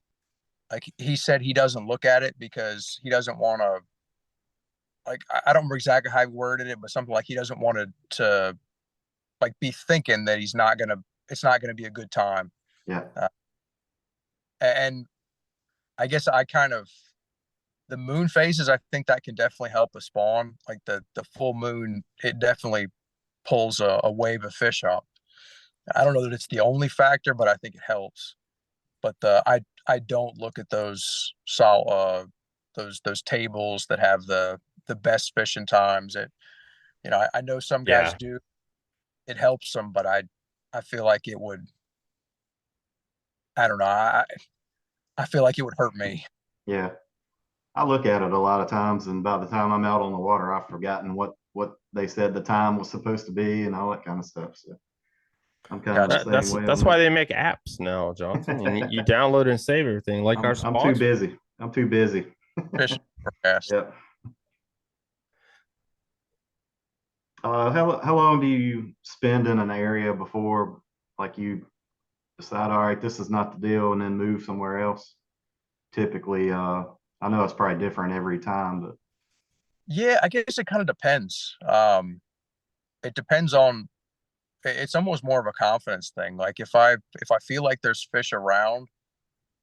like he said he doesn't look at it because he doesn't want to, like, I don't remember exactly how he worded it, but something like he doesn't want to like be thinking that it's not gonna be a good time. Yeah, And I guess the moon phases, I think that can definitely help a spawn. Like the full moon, it definitely pulls a wave of fish up. I don't know that it's the only factor, but I think it helps. But I don't look at those tables that have the best fishing times. I know some guys Yeah. do. It helps them, but I feel like it would. I don't know. I feel like it would hurt me. yeah. I look at it a lot of times, and by the time I'm out on the water, I've forgotten what they said the time was supposed to be and all that kind of stuff. So I'm kind of Gotcha. the same way That's on why that. they make apps now, Jonathan. You download and save everything, like our I'm too sponsor. busy. I'm too busy. Fishing forecast. Yep. How long do you spend in an area before like you decide, all right, this is not the deal, and then move somewhere else? Typically, I know it's probably different every time, but Yeah, I guess it kind of depends. It depends on. It's almost more of a confidence thing. Like if I feel like there's fish around,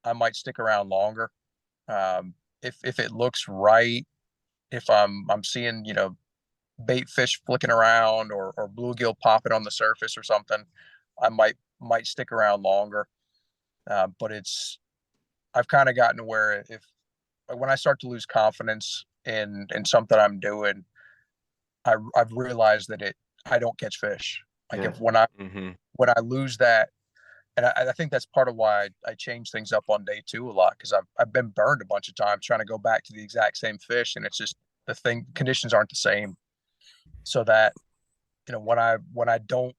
I might stick around longer. If it looks right, if I'm seeing bait fish flicking around or bluegill popping on the surface or something, I might stick around longer. But I've kind of gotten to where if like, when I start to lose confidence in something I'm doing, I've realized that I don't catch fish. Like yeah, if Hmm. when I lose that, and I think that's part of why I change things up on day two a lot because I've been burned a bunch of times trying to go back to the exact same fish, and it's just the thing conditions aren't the same. So that when I don't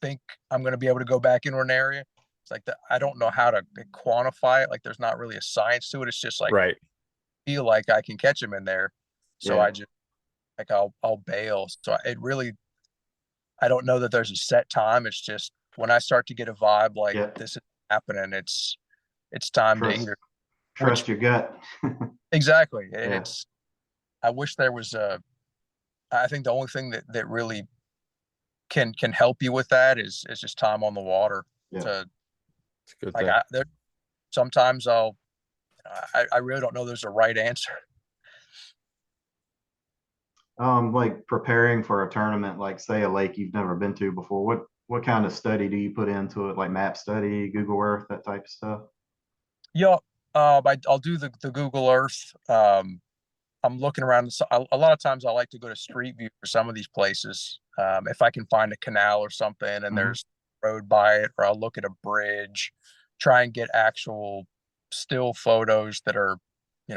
think I'm going to be able to go back into an area, it's like that I don't know how to quantify it. Like there's not really a science to it. It's just like Right. feel like I can catch them in there. So yeah, I just like I'll bail. So it really I don't know that there's a set time. It's just when I start to get a vibe like yeah. this is happening, it's time to Trust either which trust your gut. exactly. Yeah, It's I wish there was a I think the only thing that really can help you with that is just time on the water yeah. to It's a good like thing. there sometimes I really don't know there's a right answer. Like preparing for a tournament, like say a lake you've never been to before. What kind of study do you put into it? Like map study, Google Earth, that type of stuff. Yeah, I'll do the Google Earth. I'm looking around. A lot of times I like to go to Street View for some of these places. If I can find a canal or something and Hmm. there's a road by it, or I'll look at a bridge, try and get actual still photos that are,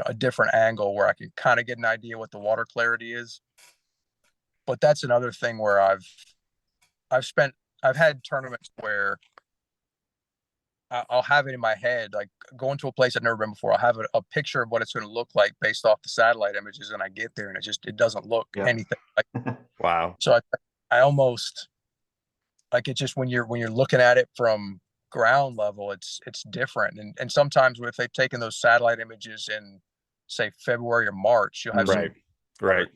a different angle where I can kind of get an idea what the water clarity is. But that's another thing where I've spent I've had tournaments where I'll have it in my head, like going to a place I've never been before. I'll have a picture of what it's going to look like based off the satellite images, and I get there and it doesn't look Yeah. anything like. Wow. So I almost like it just when you're looking at it from ground level, it's different. And sometimes if they've taken those satellite images in say February or March, you'll have some Right. Right.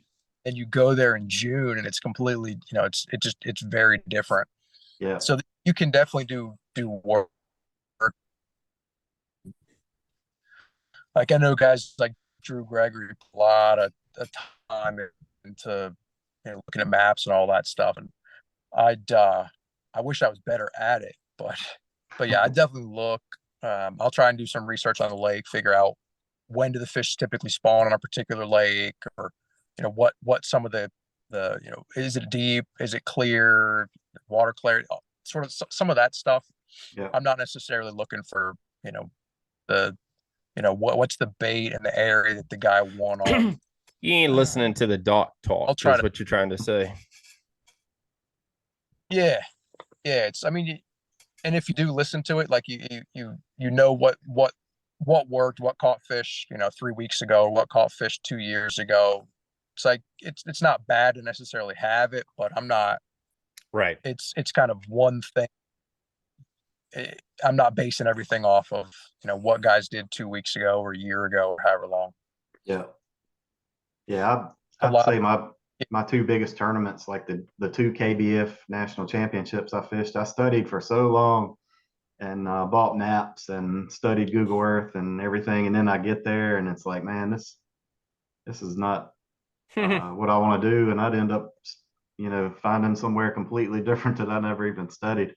and you go there in June and it's completely, it's very different. Yeah. So you can definitely do work. Like I know guys like Drew Gregory put a lot of time into looking at maps and all that stuff. And I wish I was better at it, but yeah, I definitely look. I'll try and do some research on the lake, figure out when do the fish typically spawn on a particular lake, or what some of the is it deep, is it clear, water clarity, sort of some of that stuff. Yeah. I'm not necessarily looking for the what's the bait and the area that the guy won on. You ain't listening to the doc talk, I'll try is to. what you're trying to say. Yeah, yeah. It's. I mean, and if you do listen to it, like you know what worked, what caught fish, 3 weeks ago, what caught fish 2 years ago. It's like it's not bad to necessarily have it, but I'm not. Right. It's kind of one thing. I'm not basing everything off of what guys did 2 weeks ago or a year ago or however long. Yeah. Yeah. A I'd lot. say my two biggest tournaments, like the two KBF national championships I fished, I studied for so long and bought maps and studied Google Earth and everything. And then I get there and it's like, man, this is not what I want to do. And I'd end up, finding somewhere completely different that I never even studied.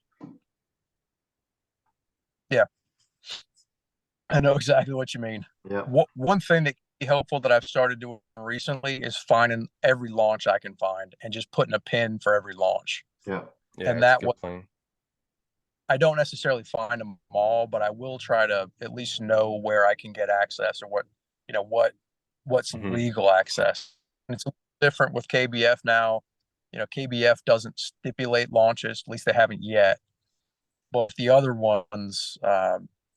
Yeah, I know exactly what you mean. Yeah. One thing that can be helpful that I've started doing recently is finding every launch I can find and just putting a pin for every launch. Yeah. Yeah, And that's a that good way, plan. I don't necessarily find them all, but I will try to at least know where I can get access or what's Mhm. legal access. And it's different with KBF now. KBF doesn't stipulate launches, at least they haven't yet. But the other ones,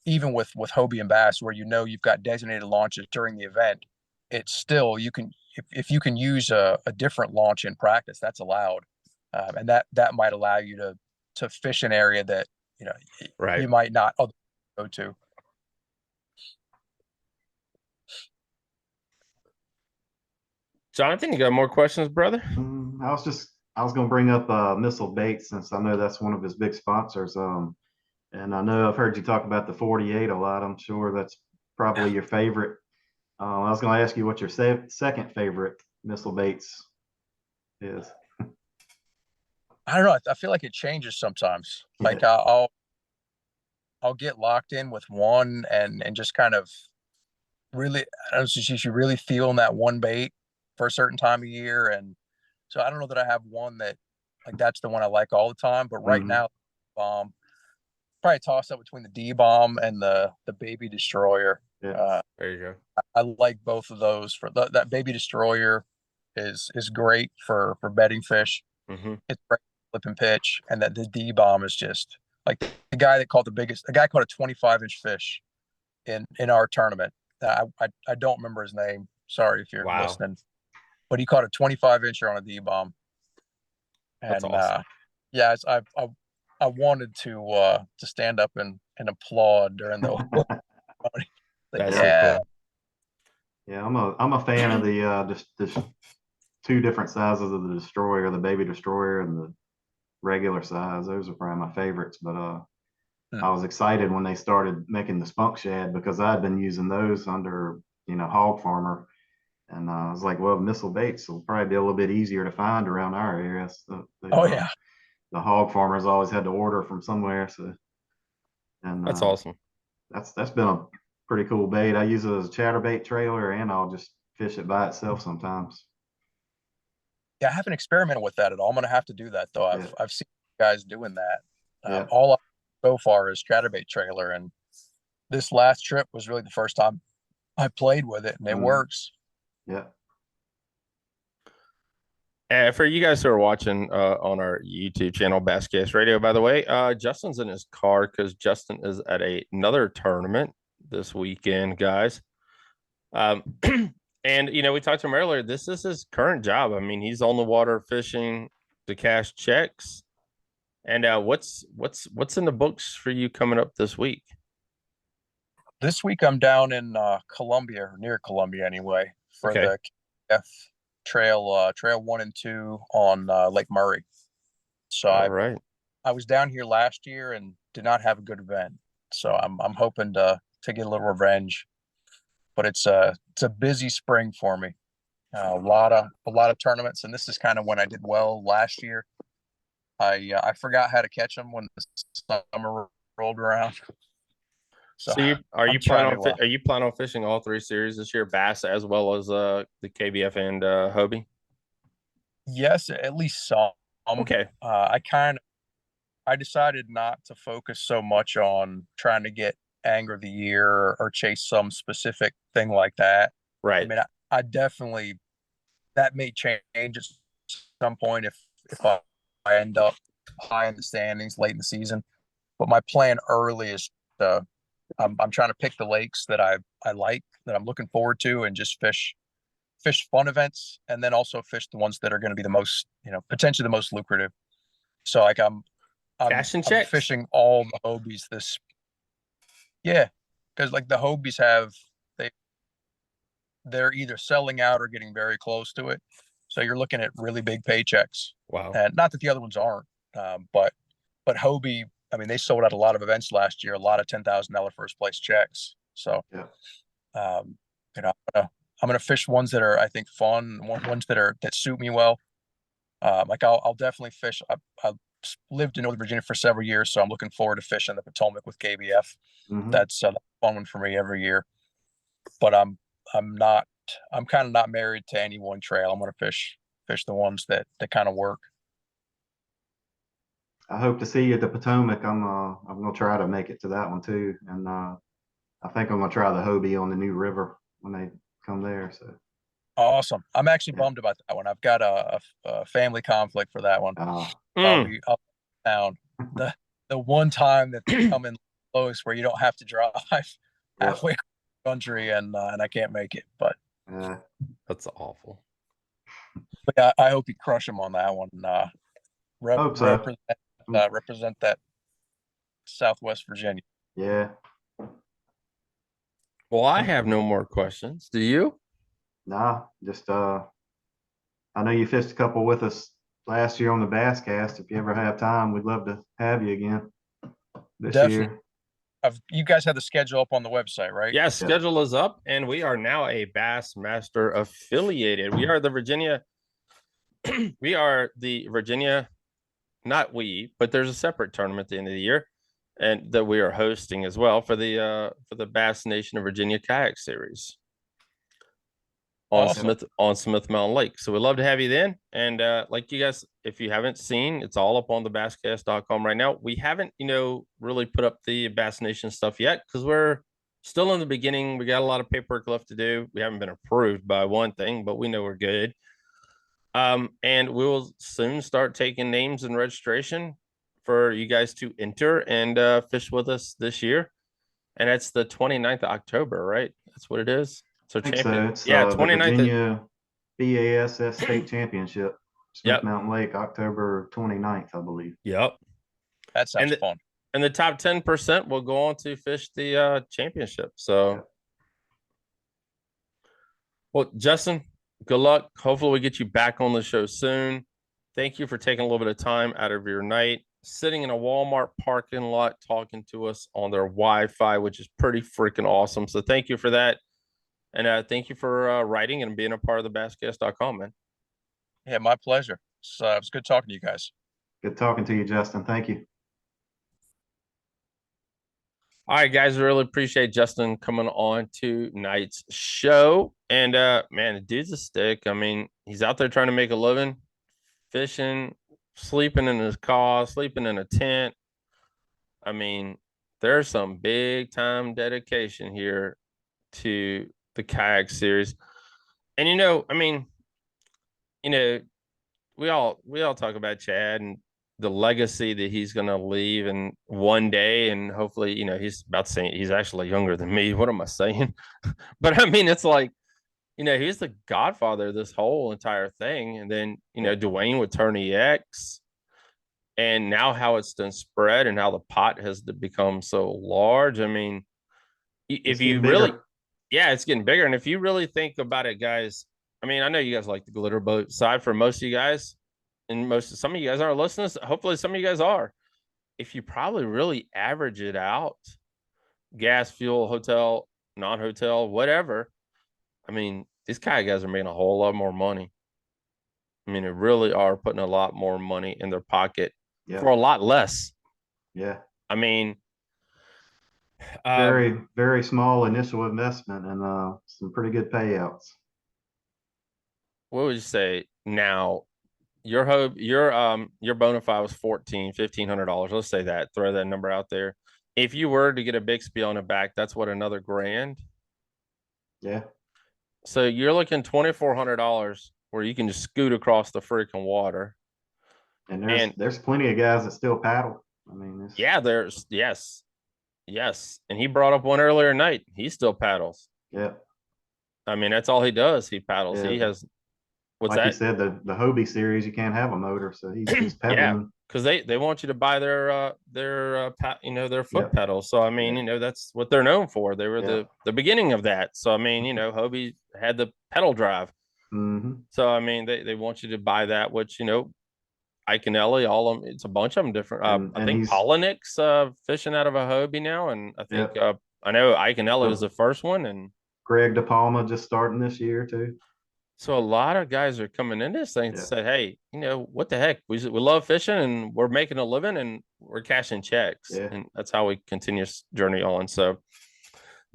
even with Hobie and Bass, where you've got designated launches during the event, it's still you can if you can use a different launch in practice, that's allowed, and that might allow you to fish an area that Right. you might not go to. Jonathan, you got more questions, brother? I was going to bring up Missile Baits since I know that's one of his big sponsors. And I know I've heard you talk about the 48 a lot. I'm sure that's probably your favorite. I was going to ask you what your second favorite Missile Baits is. I don't know. I feel like it changes sometimes. Like Yeah. I'll get locked in with one and just kind of really, I was just you really feeling that one bait for a certain time of year. And so I don't know that I have one that like that's the one I like all the time. But right Mhm. now, probably toss up between the D bomb and the baby destroyer. Yeah. There you go. I like both of those. That baby destroyer is great for bedding fish. Mm-hmm. It's great flip and pitch, and that the D bomb is just like the guy that caught a guy caught a 25-inch fish in our tournament. I don't remember his name. Sorry if you're Wow. listening, but he caught a 25-incher on a D bomb, That's and awesome. yeah, I wanted to stand up and applaud during the ceremony. Like, That's so yeah, cool. Yeah, I'm a fan of the just two different sizes of the destroyer, the baby destroyer and the regular size. Those are probably my favorites. But I was excited when they started making the spunk shad because I'd been using those under Hog Farmer, and I was like, well, Missile Baits will probably be a little bit easier to find around our area. So oh yeah, the Hog Farmers always had to order from somewhere. So and That's awesome. that's been a pretty cool bait. I use it as a chatterbait trailer, and I'll just fish it by itself sometimes. yeah. I haven't experimented with that at all. I'm gonna have to do that though. Yeah, I've seen guys doing that. yeah. All I so far is chatterbait trailer, and this last trip was really the first time I played with it, and it Mm, works. yeah. And for you guys who are watching on our YouTube channel, Basscast Radio, by the way, Justin's in his car because Justin is at another tournament this weekend, guys. And we talked to him earlier. This is his current job. I mean, he's on the water fishing to cash checks. And what's in the books for you coming up this week? This week I'm down in Columbia, or near Columbia anyway, for Okay. the F trail 1 and 2 on Lake Murray. So All right. I was down here last year and did not have a good event. So I'm hoping to get a little revenge. But it's a busy spring for me. A lot of tournaments, and this is kind of when I did well last year. I forgot how to catch them when the summer rolled around. So are you trying planning to, on are you planning on fishing all three series this year, Bass as well as the KBF and Hobie? yes, at least some. Okay. I decided not to focus so much on trying to get angler of the year or chase some specific thing like that. I Right. mean, I definitely that may change at some point if I end up high in the standings late in the season. But my plan early is I'm trying to pick the lakes that I like, that I'm looking forward to, and just fish fun events, and then also fish the ones that are going to be the most, potentially the most lucrative. So like Cash and I'm checks. fishing all the Hobies this. Yeah, because like the Hobies they they're either selling out or getting very close to it. So you're looking at really big paychecks. Wow. And not that the other ones aren't, but Hobie, I mean, they sold out a lot of events last year, a lot of $10,000 first place checks. So, Yeah. um, I'm gonna fish ones that are, I think, fun, ones that suit me well. Like I'll definitely fish. I've lived in Northern Virginia for several years, so I'm looking forward to fishing the Potomac with KBF. Mhm. That's a fun one for me every year. But I'm not I'm kind of not married to any one trail. I'm gonna fish the ones that kind of work. I hope to see you at the Potomac. I'm gonna try to make it to that one too, and I think I'm gonna try the Hobie on the New River when they come there. So Awesome. I'm actually yeah. bummed about that one. I've got a family conflict for that one. I'll Mm. be up down the one time that they come in close where you don't have to drive Yep. halfway across the country, and I can't make it. But That's awful. I hope you crush them on that one. Hope so. Represent that Southwest Virginia. Yeah. Well, I have no more questions. Do you? Nah, just I know you fished a couple with us last year on the Bass Cast. If you ever have time, we'd love to have you again this Definitely. year. You guys have the schedule up on the website, right? Yes, schedule is up, and we are now a Bassmaster affiliated. We are the Virginia. We are the Virginia. Not we, but there's a separate tournament at the end of the year, and that we are hosting as well for the Bass Nation of Virginia Kayak Series on Awesome. Smith Mountain Lake. So we'd love to have you then. And like you guys, if you haven't seen, it's all up on the basscast.com right now. We haven't, really put up the Bass Nation stuff yet because we're still in the beginning. We got a lot of paperwork left to do. We haven't been approved by one thing, but we know we're good. And we will soon start taking names and registration for you guys to enter and fish with us this year. And it's the 29th of October, right? That's what it is. So I think champion. so. It's the 29th. Virginia BASS State Championship, Smith Yep. Mountain Lake, October 29th, I believe. Yep. That sounds fun. And the top 10% will go on to fish the championship. So, Yep. Well, Justin, good luck. Hopefully we get you back on the show soon. Thank you for taking a little bit of time out of your night, sitting in a Walmart parking lot, talking to us on their Wi-Fi, which is pretty freaking awesome. So thank you for that. And thank you for writing and being a part of the basscast.com, man. Yeah, my pleasure. It was good talking to you guys. Good talking to you, Justin. Thank you. All right, guys, really appreciate Justin coming on tonight's show. And man, the dude's a stick. I mean, he's out there trying to make a living, fishing, sleeping in his car, sleeping in a tent. I mean, there's some big time dedication here to the kayak series. And I mean, we all talk about Chad and the legacy that he's going to leave and one day, and hopefully, he's about to say he's actually younger than me. What am I saying? But I mean, it's like, he's the godfather of this whole entire thing. And then, Dwayne with Tourney X, and now how it's been spread and how the pot has become so large. I mean, if you really, it's getting bigger. And if you really think about it, guys, I mean, I know you guys like the glitter boat side for most of you guys, and some of you guys aren't listening. Hopefully some of you guys are. If you probably really average it out, gas, fuel, hotel, non-hotel, whatever, I mean, these kayak guys are making a whole lot more money. I mean, they really are putting a lot more money in their pocket for a lot less. Yeah. I mean, very, very small initial investment and some pretty good payouts. What would you say now? Your bona fide was $1,500. Let's say that. Throw that number out there. If you were to get a Bixby on the back, that's what, another grand? Yeah. So you're looking $2,400 where you can just scoot across the freaking water. And there's plenty of guys that still paddle. I mean, it's, Yeah, yes. And he brought up one earlier night. He still paddles. yeah, I mean, that's all he does. He paddles. yeah. He has what's Like you that? said, the Hoobie series, you can't have a motor, so he's Yeah, pedaling. because they want you to buy their foot Yep. pedals. So I mean, Yeah. that's what they're known for. They were Yeah. the beginning of that. So I mean, Hobie had the pedal drive. Mm-hmm. So I mean, they want you to buy that, which Ike and Ellie, all of them, it's a bunch of them different. I And think he's, Polinick's fishing out of a Hobie now, and I think yep. I know Ike and Ellie was So the first one, and Greg DePalma just starting this year too. so a lot of guys are coming in this thing to Yeah. say, hey, what the heck? We love fishing and we're making a living and we're cashing checks. Yeah. And that's how we continue this journey on. So,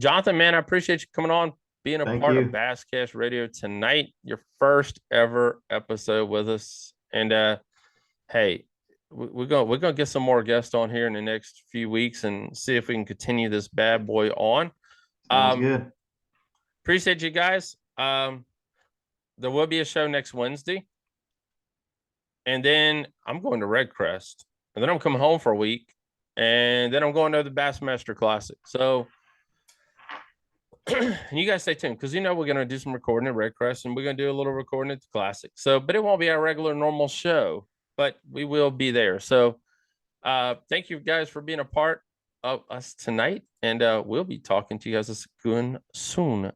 Jonathan, man, I appreciate you coming on, being a Thank part of you. Bass Cast Radio tonight, your first ever episode with us. And hey, we're gonna get some more guests on here in the next few weeks and see if we can continue this bad boy on. Sounds good. Appreciate you guys. There will be a show next Wednesday. And then I'm going to Red Crest. And then I'm coming home for a week. And then I'm going to the Bassmaster Classic. So you guys stay tuned because we're going to do some recording at Red Crest and we're going to do a little recording at the Classic. So, but it won't be our regular normal show, but we will be there. So thank you guys for being a part of us tonight. And we'll be talking to you guys soon.